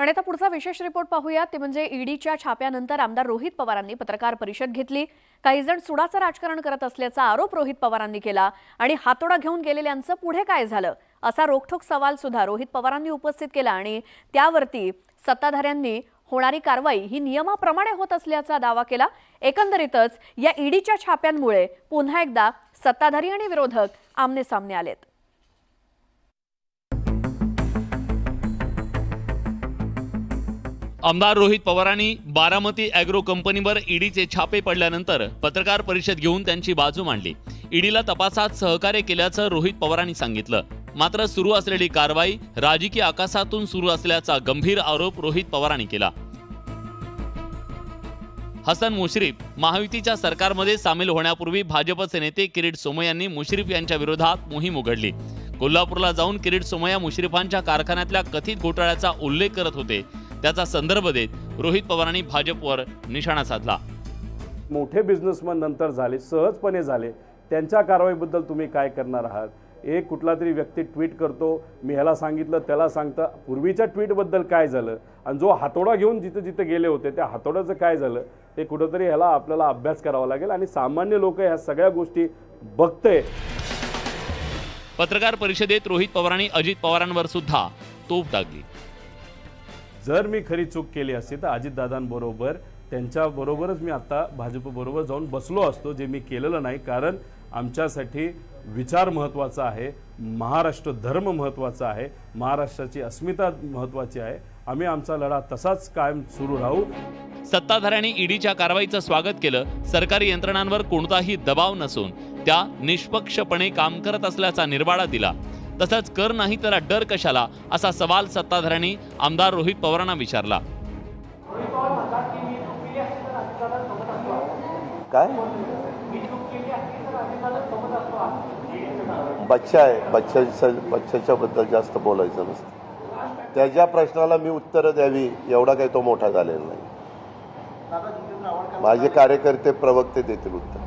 आणि आता पुढचा विशेष रिपोर्ट पाहूया ते म्हणजे ईडीच्या छाप्यानंतर आमदार रोहित पवारांनी पत्रकार परिषद घेतली। काही जण सुडाचं राजकारण करत असल्याचा आरोप रोहित पवारांनी केला आणि हातोडा घेऊन गेलेल्यांचं पुढे काय झालं असा रोखठोक सवाल सुद्धा रोहित पवारांनी उपस्थित केला आणि त्यावरती सत्ताधाऱ्यांनी होणारी कारवाई ही नियमाप्रमाणे होत असल्याचा दावा केला। एकंदरीतच या ईडीच्या छाप्यांमुळे पुन्हा एकदा सत्ताधारी आणि विरोधक आमने-सामने आलेत। आमदार रोहित पवारांनी बारामती ॲग्रो कंपनीवर ईडीचे छापे पडल्यानंतर पत्रकार परिषद घेऊन त्यांची बाजू मांडली। ईडीला तपासात सहकार्य केल्याचं रोहित पवारांनी सांगितलं। मात्र सुरू असलेली कारवाई राजकीय आकाशातून सुरू असल्याचा गंभीर आरोप रोहित पवारांनी केला। हसन मुश्रीफ महायुतीच्या सरकारमध्ये सामील होण्यापूर्वी भाजपचे नेते किरीट सोमय्या यांनी मुश्रीफ यांच्या विरोधात मोहीम उघडली। कोल्हापूरला जाऊन किरीट सोमय्या मुश्रीफांच्या कारखान्यातल्या कथित घोटाळ्याचा उल्लेख करत होते। त्याचा संदर्भ देत रोहित पवारांनी भाजपवर निशाणा साधला। मोठे बिझनेसमन नंतर झाले, सहजपणे झाले, त्यांच्या कारवाईबद्दल तुम्ही काय करणार आहात? एक कुठला तरी व्यक्ती ट्विट करतो, मी ह्याला सांगितलं त्याला सांगता, पूर्वीच्या ट्विटबद्दल काय झालं आणि जो हातोडा घेऊन जिथे जिथे गेले होते त्या हातोड्याचं काय झालं हे कुठंतरी ह्याला आपल्याला अभ्यास करावा लागेल आणि सामान्य लोक ह्या सगळ्या गोष्टी बघते। पत्रकार परिषदेत रोहित पवारांनी अजित पवारांवर सुद्धा तोफ टाकली। जर मी खरी चूक केली असती तर अजितदादांबरोबर त्यांच्याबरोबरच मी आता भाजपबरोबर जाऊन बसलो असतो, जे मी केलेलं नाही। कारण आमच्यासाठी विचार महत्त्वाचा आहे, महाराष्ट्र धर्म महत्त्वाचा आहे, महाराष्ट्राची अस्मिता महत्त्वाची आहे। आम्ही आमचा लढा तसाच कायम सुरू राहू। सत्ताधाऱ्यांनी ईडीच्या कारवाईचं स्वागत केलं। सरकारी यंत्रणांवर कोणताही दबाव नसून त्या निष्पक्षपणे काम करत असल्याचा निर्वाळा दिला। तसंच कर नाही तर डर कशाला असा सवाल सत्ताधाऱ्यांनी आमदार रोहित पवारांना विचारला। काय बच्चा आहे, बच्चाच्या बद्दल जास्त बोलायचं नसतं। त्याच्या प्रश्नाला मी उत्तर द्यावी एवढा काही तो मोठा झालेला नाही। माझे कार्यकर्ते प्रवक्ते देतील उत्तर।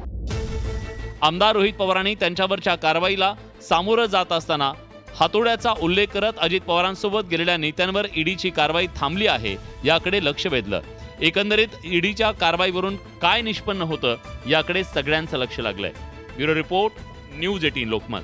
आमदार रोहित पवारांनी त्यांच्यावरच्या कारवाईला सामोरं जात असताना हातोड्याचा उल्लेख करत अजित पवारांसोबत गेलेल्या नेत्यांवर ईडीची कारवाई थांबली आहे याकडे लक्ष वेधलं। एकंदरीत ईडीच्या कारवाईवरून काय निष्पन्न होतं याकडे सगळ्यांचं लक्ष लागलंय। Bureau report, news 18 Lokmat.